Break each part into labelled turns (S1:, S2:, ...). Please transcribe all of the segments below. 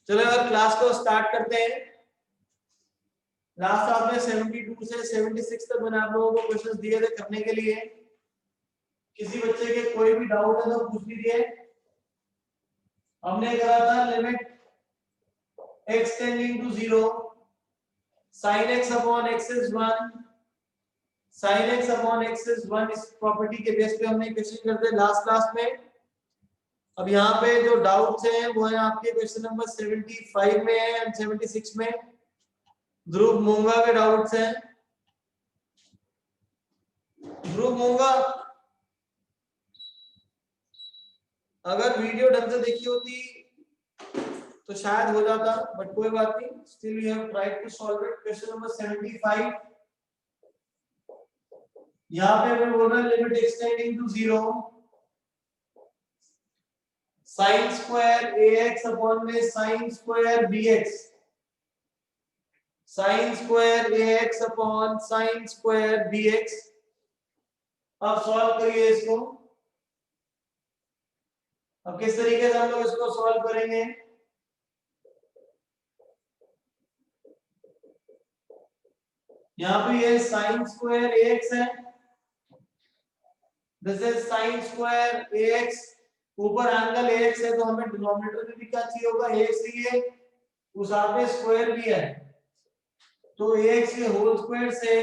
S1: चलो अब क्लास को स्टार्ट करते हैं। लास्ट आपने 72 से 76 तक मैंने आप लोगों को क्वेश्चंस दिए थे करने के लिए। किसी बच्चे के कोई भी डाउट है तो पूछ लीजिए। हमने करा था limit x tending to 0 sin x upon x is 1 sin x upon x is 1 इस प्रॉपर्टी के बेस पे हमने क्वेश्चन करते लास्ट क्लास में। अब यहाँ पे जो डाउट्स हैं वो है आपके क्वेश्चन नंबर 75 में है एंड 76 में। ध्रुव मूंगा के डाउट्स हैं। ध्रुव मूंगा, अगर वीडियो ढंग से देखी होती तो शायद हो जाता, बट कोई बात नहीं। Still you have tried to solve it. Question number 75 यहाँ पे मैं बोल रहा हूँ limit extending to 0 sin square ax upon में sin square bx sin square ax upon sin square bx। अब सॉल्व करिए इसको। अब किस तरीके से हम लोग इसको सॉल्व करेंगे? यहाँ पे ये sin स्क्वायर ax है, this is sin square ax। ऊपर एंगल ax है तो हमें डिनोमिनेटर में भी क्या चाहिए होगा? ax चाहिए, उस साथ में स्क्वायर भी है तो ax के होल स्क्वायर से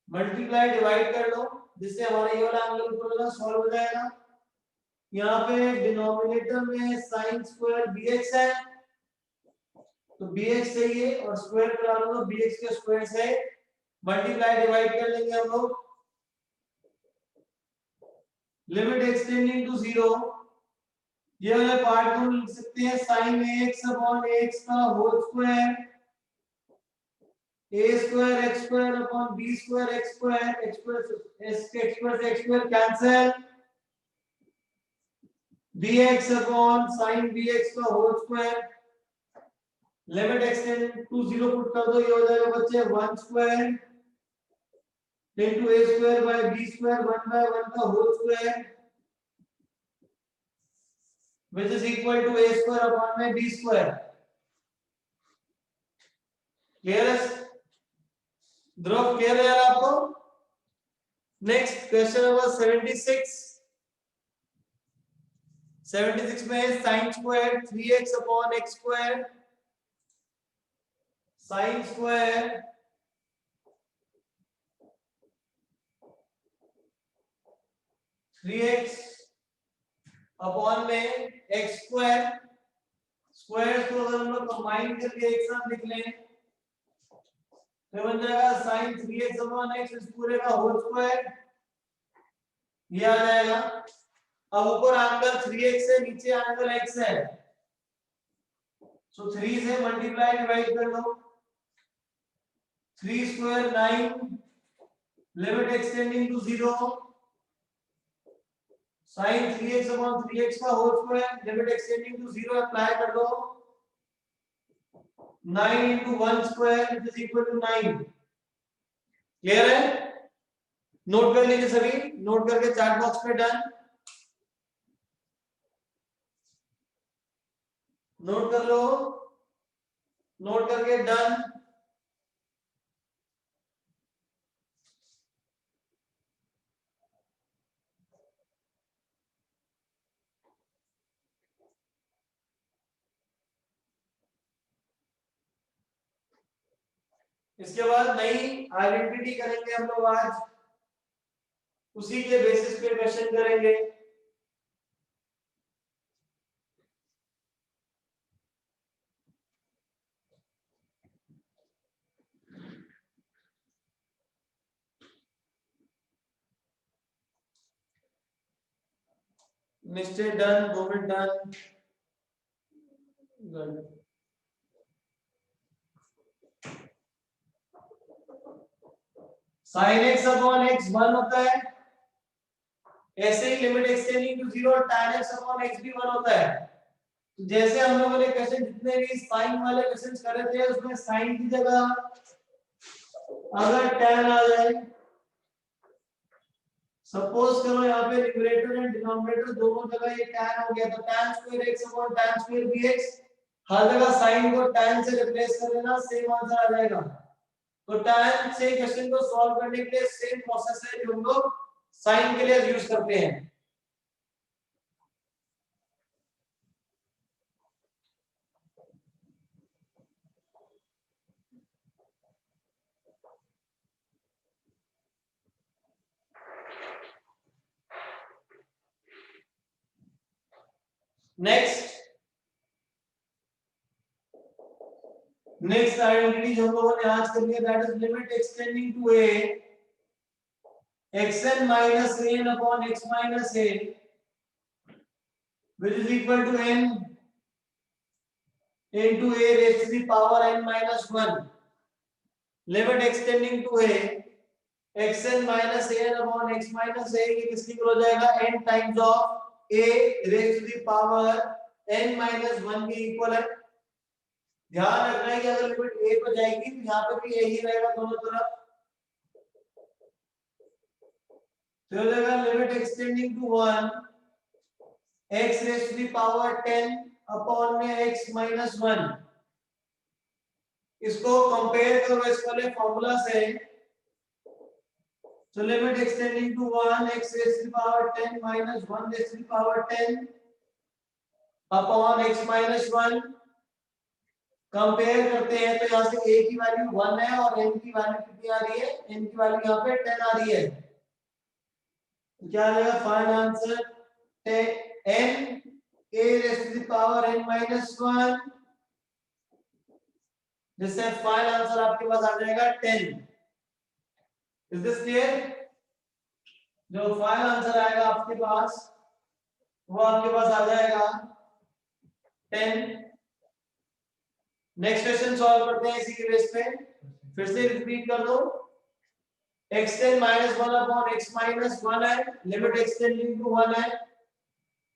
S1: मल्टीप्लाई डिवाइड कर लो, जिससे हमारा ये वाला एंगल ऊपर वाला सॉल्व हो जाएगा। यहाँ पे डिनोमिनेटर में sin स्क्वायर bx है तो bx चाहिए और स्क्वायर करा लो तो bx के स्क्वायर से मल्टीप्लाई डिवाइड कर लेंगे हम लोग। लिमिट एक्सटेंडिंग टू 0 ये वाला पार्ट को लिख सकते हैं sin ax अपॉन ax का whole square a square x square upon b square x square x square से x square cancel bx upon sin bx का whole square. Limit extend to 0 put कर दो, ये हो जाएगा बच्चे 1 square into a square by b square 1 by 1 का whole square which is equal to a square upon में b square। क्लियर है ध्रुव? क्लियर है यार आपको? नेक्स्ट क्वेश्चन नंबर 76 में sin square 3x upon x square sin square 3x upon में x square. Square को अगर हम लोग कंबाइन करके एक साथ लिख लें तो बन जाएगा sin 3x अपॉन x इस पूरे का होल स्क्वायर, ये आ जाएगा। अब ऊपर एंगल 3x है, नीचे एंगल x है, सो 3 से मल्टीप्लाई डिवाइड कर लो। 3 square 9 limit extending to 0 sin 3x अपॉन 3x का whole square limit extending to 0 apply कर दो। 9 into 1 square which is equal to 9। Clear है? नोट कर लीजिए सभी, नोट करके चैट बॉक्स में डन नोट कर लो, नोट करके डन। इसके बाद नई आइडेंटिटी करेंगे हम लोग आज, उसी के बेसिस पे क्वेश्चन करेंगे। Mister done, moment done, sin x upon x 1 होता है, ऐसे ही लिमिट एक्सटेंडिंग टू 0 और tan x अपॉन x भी 1 होता है। तो जैसे हम लोगों ने क्वेश्चन जितने भी साइन वाले क्वेश्चंस करे थे उसमें साइन की जगह अगर tan आ जाए, सपोज करो यहाँ पे न्यूमरेटर एंड डिनोमिनेटर दोनों जगह ये tan हो गया तो tan square x upon tan square bx हर जगह साइन को tan से रिप्लेस कर देना, सेम आंसर आ जाएगा। तो tan से क्वेश्चन को सॉल्व करने के लिए सेम प्रोसेस है जो हम लोग साइन के लिए यूज करते हैं। नेक्स्ट आइडेंटिटी जो हम लोगों ने आज कर लिया, that is limit extending to a xn minus an upon x minus a which is equal to n into a raised to the power n minus 1. Limit extending to a xn minus an upon x minus a, ये किसकी equal हो जाएगा, n times of a raised to the power n minus 1 के equal है। ध्यान रखना है कि अगर लिमिट a पर जाएगी तो यहाँ पे भी यही रहेगा दोनों तरफ। तो हो जाएगा limit extending to 1 x raised to the power 10 upon में x minus 1। इसको कंपेयर करो इस वाले फॉर्मूला से। So limit extending to 1 x raised to the power 10 minus 1 raised to the power 10 upon x minus 1। Compare करते हैं तो यहाँ से a की वैल्यू 1 है और n की वैल्यू कितनी आ रही है, n की वैल्यू यहाँ पे 10 आ रही है। तो क्या आ जाएगा final answer, n a raised to the power n minus 1, जिससे फाइनल आंसर आपके पास आ जाएगा 10। Is this clear? जो फाइनल आंसर आएगा आपके पास वो आपके पास आ जाएगा 10। नेक्स्ट क्वेश्चन सॉल्व करते हैं इसी के बेस पे। फिर से रिपीट कर दो, x10 minus 1 upon x minus 1 है, लिमिट एक्सटेंडिंग टू 1 है।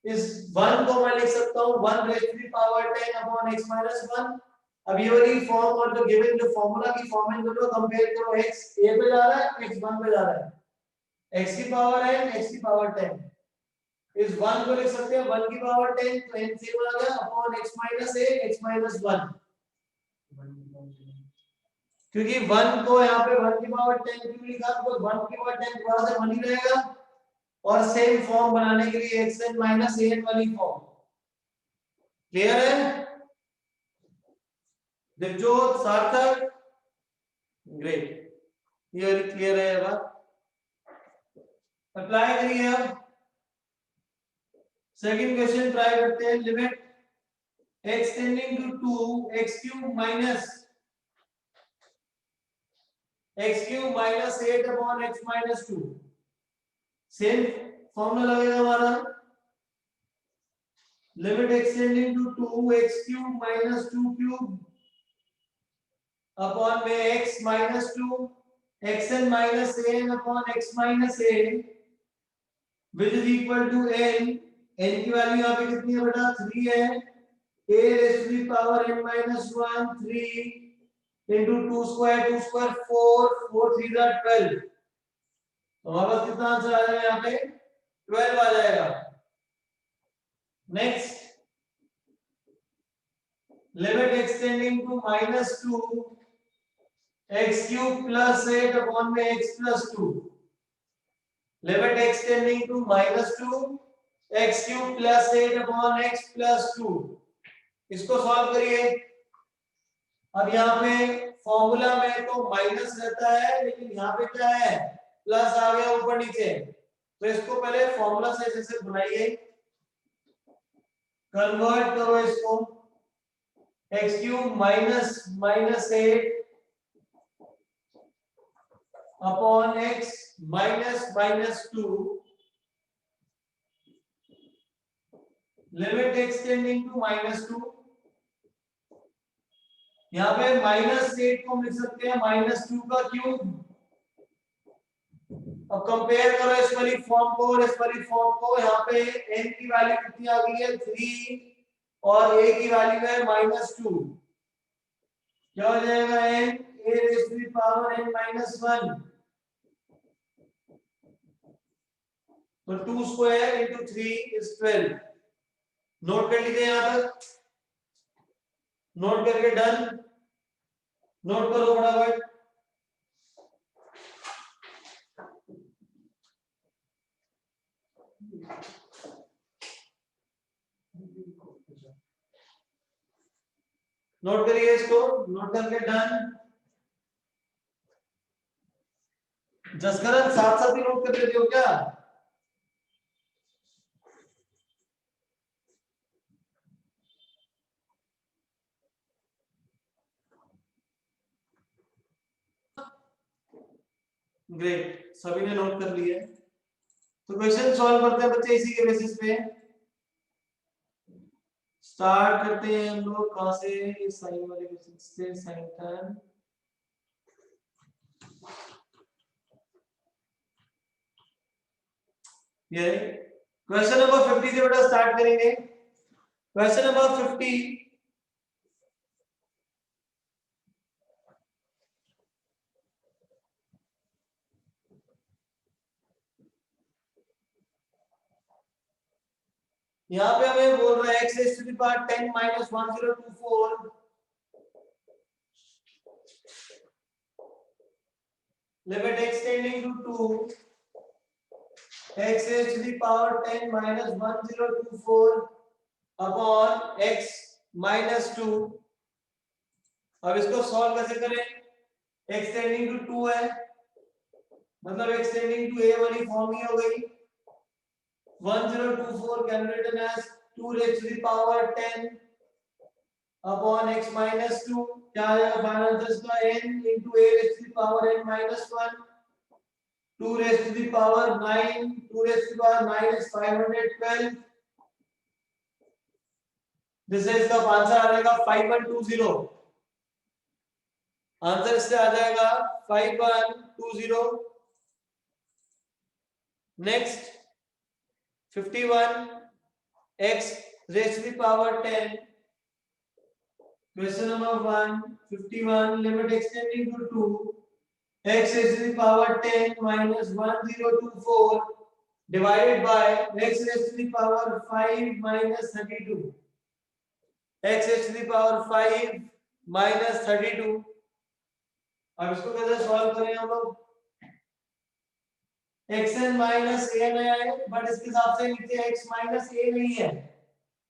S1: इस 1 को मैं लिख सकता हूँ 1 raised to the power 10 upon x minus 1। अब ये वाली फॉर्म और जो गिवन जो फॉर्मूला की फॉर्म है दोनों कंपेयर करो, x a पे जा रहा है x 1 पे जा रहा है, x की पावर है x की पावर 10। इस 1 को लिख सकते हैं 1 की पावर 10 तो n से आ गया upon x minus a x minus 1, क्योंकि 1 को यहाँ पे 1 की पावर 10 क्यों लिखा, तो 1 की पावर 10 दोबारा से 1 ही रहेगा और सेम फॉर्म बनाने के लिए xn minus an वाली फॉर्म। क्लियर है दिवजोत, सार्थक? ग्रेट, ये क्लियर है बात। अप्लाई करिए। अब सेकंड क्वेश्चन ट्राई करते हैं। Limit x tending to 2 x cube minus x cube minus 8 upon x minus 2। Same formula लगेगा हमारा, limit extending to 2x cube minus 2 cube upon में x minus 2 xn minus an upon x minus a which is equal to n। n की value यहाँ पे कितनी है बेटा, 3 है। a raised to the power n minus 1 3 into 2 square 4 4 3 are 12। तो हमारे पास कितना आंसर आ जाएगा यहाँ पे, 12 आ जाएगा। Next limit extending to minus 2 x cube plus 8 upon में x plus 2। Limit extending to minus 2 x cube plus 8 upon x plus 2। इसको सॉल्व करिए। अब यहाँ पे फॉर्मूला में तो माइनस रहता है लेकिन यहाँ पे क्या है, प्लस आ गया ऊपर नीचे। तो इसको पहले फॉर्मूला से जैसे बनाइए, कन्वर्ट करो इसको, x cube minus minus 8 upon x minus minus 2। Limit extending to minus 2। यहाँ पे माइनस 8 को लिख सकते हैं माइनस 2 का क्यूब। अब कंपेयर करो इस वाली फॉर्म को और इस वाली फॉर्म को। यहाँ पे n की वैल्यू कितनी आ गई है, 3 और a की वैल्यू है माइनस 2। क्या हो जाएगा, n a raised to the power n minus 1। तो 2 स्क्वायर into 3 is 12। नोट कर लीजिए यहाँ तक। नोट करके डन, नोट करो फटाफट। नोट करिए इसको, नोट करके डन। जसकरण साथ साथ ही नोट कर लेते हो क्या? ग्रेट, सभी ने नोट कर लिया। तो क्वेश्चन सॉल्व करते हैं बच्चे इसी के बेसिस पे। स्टार्ट करते हैं हम लोग कहां से? साइन वाले क्वेश्चन से। साइन टर्न, ये क्वेश्चन नंबर 50 से बेटा स्टार्ट करेंगे। क्वेश्चन नंबर 50, यहाँ पे हमें बोल रहा है x raised to the power 10 minus 1024 limit x tending to 2 x raised to the power 10 minus 1024 upon x minus 2। अब इसको सॉल्व कैसे करें? x tending to 2 है, मतलब x tending to a वाली फॉर्म ही हो गई। 1024 can be written as 2 raised to the power 10 upon x minus 2। क्या आ जाएगा फाइनल आंसर इसका? n into a raised to the power n minus 1, 2 raised to the power 9, 2 raised to the power 9 is 512। This is इसका answer आ जाएगा 5120। Answer इससे आ जाएगा 5120। Next 51 x raised to the power 10, question number 1, 51 limit extending to 2 x raised to the power 10 minus 1024 divided by x raised to the power 5 minus 32। x raised to the power 5 minus 32। अब इसको कैसे solve करें हम लोग? xn minus a नया है, but इसके हिसाब से नीचे x माइनस a नहीं है।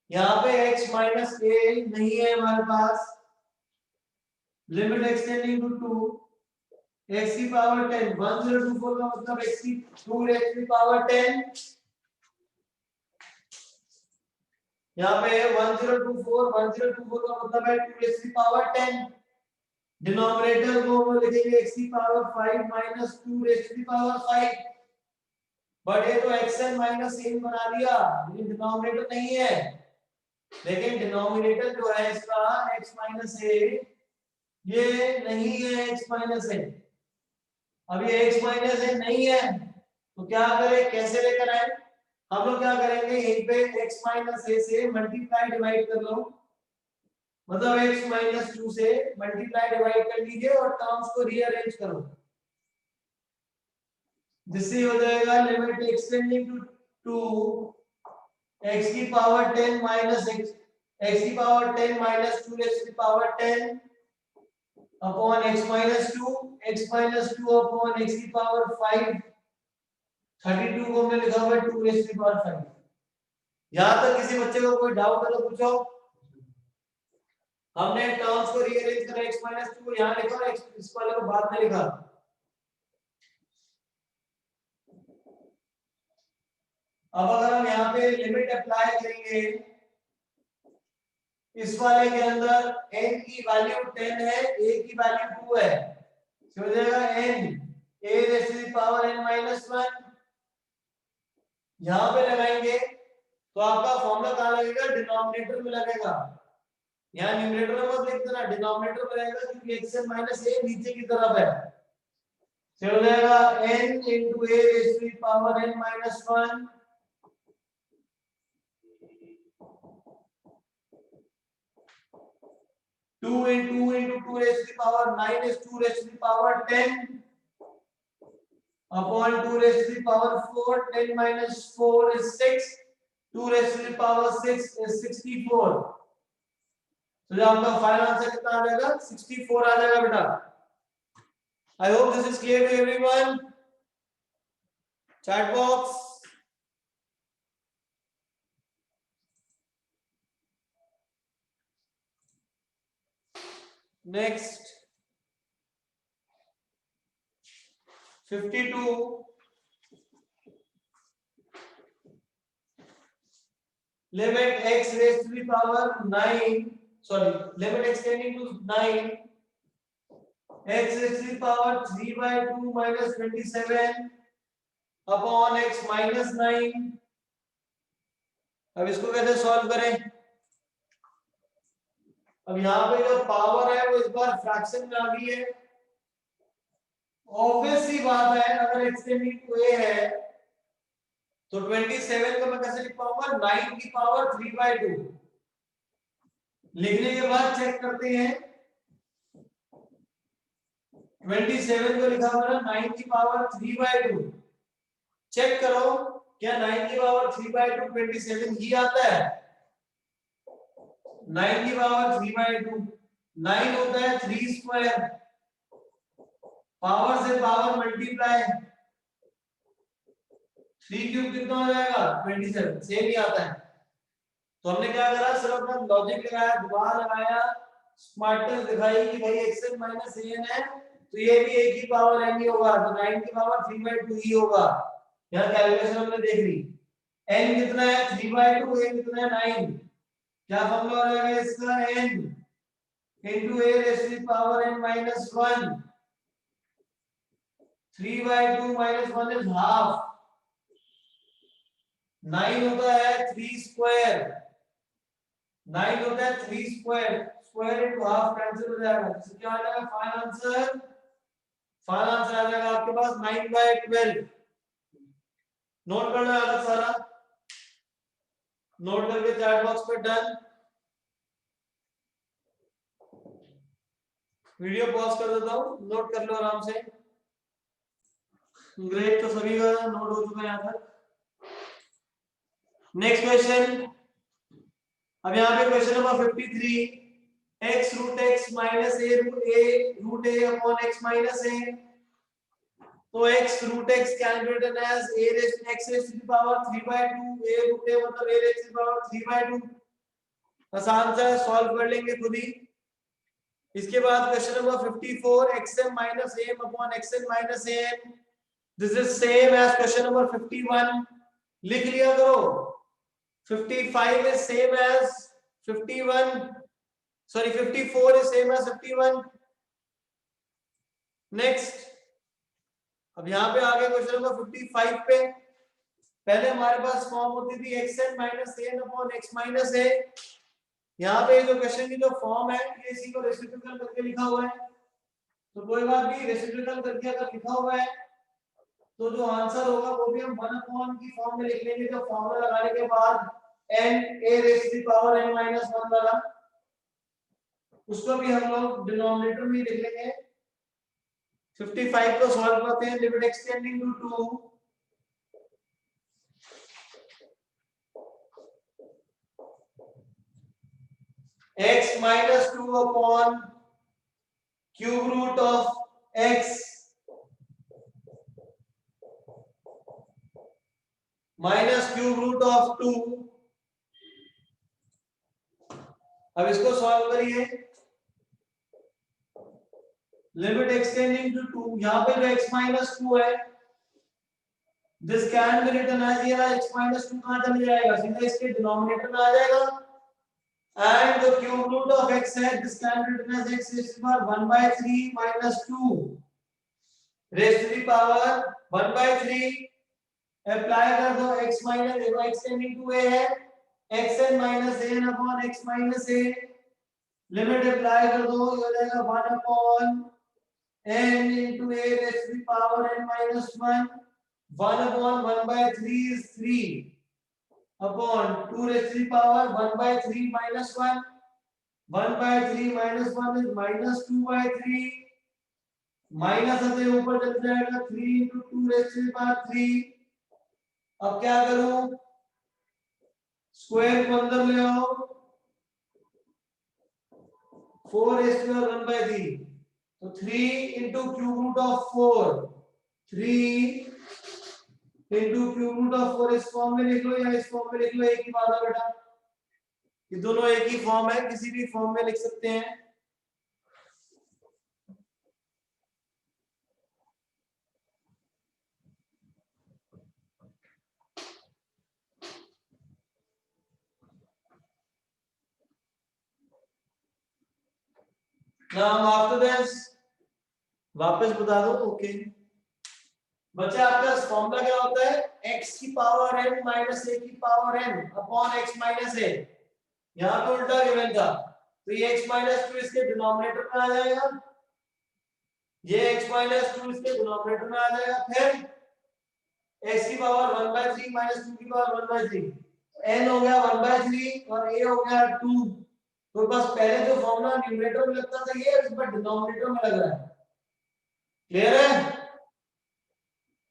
S1: यहाँ पे x माइनस a नहीं है हमारे पास। लिमिट एक्सटेंडिंग टू 2 x की पावर 10, 1024 का मतलब x की 2 raised to the power 10। यहाँ पे 1024 का मतलब है 2 raised to the power 10। Denominator को हम लिखेंगे x की power 5 minus 2 raised to the power 5। But ये तो xn माइनस a बना दिया, लेकिन डिनोमिनेटर नहीं है। लेकिन डिनोमिनेटर जो है इसका x माइनस a, ये नहीं है x माइनस a। अब ये x माइनस a नहीं है तो क्या करें, कैसे लेकर आए? हम लोग क्या करेंगे, यहीं पे x माइनस a से मल्टीप्लाई डिवाइड कर लो, मतलब x माइनस 2 से मल्टीप्लाई डिवाइड कर लीजिए और टर्म्स को रीअरेंज करो। जिससे हो जाएगा लिमिट एक्सटेंडिंग टू 2 x की पावर 10 माइनस x की पावर 10 माइनस 2 x की power 10 upon x minus 2 upon x की पावर 5। 32 को हमने लिखा हुआ है 2 x की पावर 5। यहां तक किसी बच्चे को कोई डाउट है तो पूछो। हमने टर्म्स को रीअरेंज करा, x माइनस 2 को यहां लिखा और इस वाले को बाद में लिखा। अब अगर हम यहाँ पे लिमिट अप्लाई करेंगे, इस वाले के अंदर n की वैल्यू 10 है, a की वैल्यू 2 है, तो हो जाएगा n a raised to the power n minus 1। यहाँ पे लगाएंगे तो आपका फॉर्मूला कहाँ लगेगा? डिनोमिनेटर में लगेगा। यहाँ न्यूमरेटर में मत लिख देना, डिनोमिनेटर में लगेगा क्योंकि xn माइनस a नीचे की तरफ है। तो हो जाएगा n into a raised to the power n minus 1 2 into 2 raised to the power 9 is 2 raised to the power 10 upon 2 raised to the power 4, 10 minus 4 is 6, 2 raised to the power 6 is 64। तो जो आपका final answer कितना आ जाएगा 64 आ जाएगा बेटा। I hope this is clear to everyone. Chat box next 52 limit x raised to the power 9 sorry limit x tending to 9 x raised to the power 3 by 2 minus 27 upon x minus 9। अब इसको कैसे solve करें? अब यहाँ पे जो power है वो इस बार फ्रैक्शन में आ गई है। ऑब्वियस सी बात है अगर x टेंडिंग टू a है तो 27 को मैं कैसे लिख पाऊंगा 9 की पावर 3 by 2। लिखने के बाद चेक करते हैं 27 को लिखा हुआ है 9 की पावर 3 by 2। चेक करो क्या 9 की पावर 3 by 2 27 ही आता है? 9 की पावर 3 by 2 9 होता है 3 स्क्वायर, पावर से पावर मल्टीप्लाई 3 क्यूब कितना हो जाएगा 27, सेम ही आता है। तो हमने क्या करा सिर्फ अपना लॉजिक लगाया, दोबारा लगाया, स्मार्टनेस दिखाई कि भाई xn माइनस an है तो ये भी a की पावर n ही होगा, तो 9 की पावर 3 by 2 ही होगा। यहाँ कैलकुलेशन हमने देख ली, n कितना है 3 by 2, a कितना है 9। क्या फॉर्मूला हो जाएगा इसका n into a raised to the power n minus 1। 3 by 2 minus 1 is half। 9 होता है 3 स्क्वायर, 9 होता है 3 square, square into half cancel हो जाएगा, तो क्या आ जाएगा फाइनल आंसर? फाइनल आंसर आ जाएगा आपके पास 9 by 12। नोट करना है सारा, नोट करके चैट बॉक्स पे डन। वीडियो पॉज कर देता हूं, नोट कर लो आराम से। ग्रेट, तो सभी का नोट हो चुका है यहां तक। नेक्स्ट क्वेश्चन, अब यहाँ पे question number 53, x root x minus a root a upon x minus a। तो x root x can be written as a raise to x raise to the power 3 by 2, a root a मतलब a raise to the power 3 by 2। आसान सा है, solve कर लेंगे खुद ही। इसके बाद question number 54, xm minus am upon xn minus am। This is same as question number 51, लिख लिया करो। 55 is same as 51, sorry 54 is same as 51। Next, अब यहाँ पे आगे क्वेश्चन नंबर 55 पे, पहले हमारे पास फॉर्म होती थी xn minus an upon x minus a। यहाँ पे जो क्वेश्चन की जो फॉर्म है ये इसी को रेसिप्रोकल करके लिखा हुआ है, तो कोई बात नहीं, रेसिप्रोकल करके अगर लिखा हुआ है तो जो आंसर होगा वो भी हम 1 अपॉन की फॉर्म में लिख लेंगे, जो फॉर्मूला लगाने के बाद n a raise to the power n minus 1 वाला, उसको भी हम लोग डिनोमिनेटर में लिख लेंगे। 55 को सॉल्व करते हैं, limit x tending to 2 x minus 2 upon cube root of x minus cube root of 2। अब इसको सॉल्व करिए, लिमिट x टेंडिंग टू 2, यहाँ पे जो x minus 2 है this can be written as, ये x minus 2 कहाँ चले जाएगा, सीधा इसके डिनोमिनेटर में आ जाएगा। and the cube root of x है this can be written as x raised to the power 1 by 3 minus 2 raised to the power 1 by 3। Apply कर दो, x minus a x tending to a है, xn minus an upon x minus a, limit apply कर दो, ये हो जाएगा 1 upon n into a raised to the power n minus 1। 1 upon 1 by 3 is 3 upon 2 raised to the power 1 by 3 minus 1। 1 by 3 minus 1 is minus 2 by 3, minus से ऊपर चल जाएगा 3 into 2 raised to the power 3। अब क्या करूं, square को अंदर ले आओ, 4 raised to 1/3, तो 3 into cube root of 4, 3 into cube root of 4 इस फॉर्म में लिख लो या इस फॉर्म में लिख लो, एक ही बात है बेटा, ये दोनों एक ही फॉर्म है, किसी भी फॉर्म में लिख सकते हैं। Now after this वापस बता दो। ओके बच्चा, आपका फॉर्मूला क्या होता है? x की पावर n माइनस a की power n upon x minus a। यहाँ पे उल्टा गिवन था, तो ये x माइनस 2 इसके डिनोमिनेटर में आ जाएगा, ये x माइनस 2 इसके डिनोमिनेटर में आ जाएगा, फिर x की पावर 1/3 माइनस 2 की पावर 1/3, n हो गया 1/3 और a हो गया 2। तो बस पहले जो फॉर्मूला न्यूमरेटर में लगता था ये इस बार डिनोमिनेटर में लग रहा है। क्लियर है?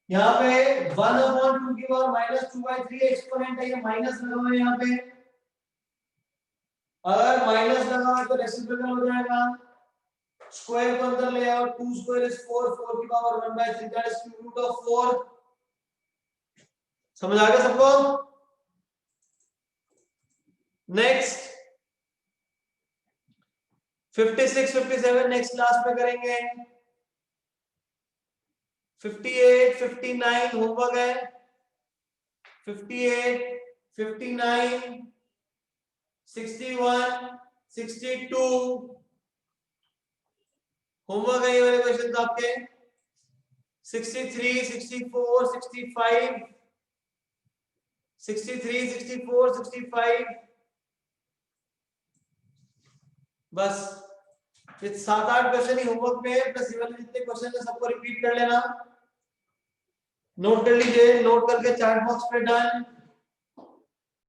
S1: यहाँ पे 1/2 की पावर माइनस 2/3 एक्सपोनेंट है, ये माइनस लगा हुआ है यहाँ पे, अगर माइनस लगा है तो रेसिप्रोकल हो जाएगा, स्क्वायर को अंदर ले आओ, 2 स्क्वायर इज 4, 4 की power 1/3 that is cube root of 4। समझ आ गया सबको? नेक्स्ट 56 57 नेक्स्ट क्लास में करेंगे। 58 59 होमवर्क है, 58 59 61 62 होमवर्क है, ये वाले क्वेश्चन आपके। 63 64 65 63 64 65 बस ये 7-8 क्वेश्चन ही होमवर्क में है, प्लस ये वाले जितने क्वेश्चन है सबको रिपीट कर लेना, नोट कर लीजिए, नोट करके चैट बॉक्स पे डन।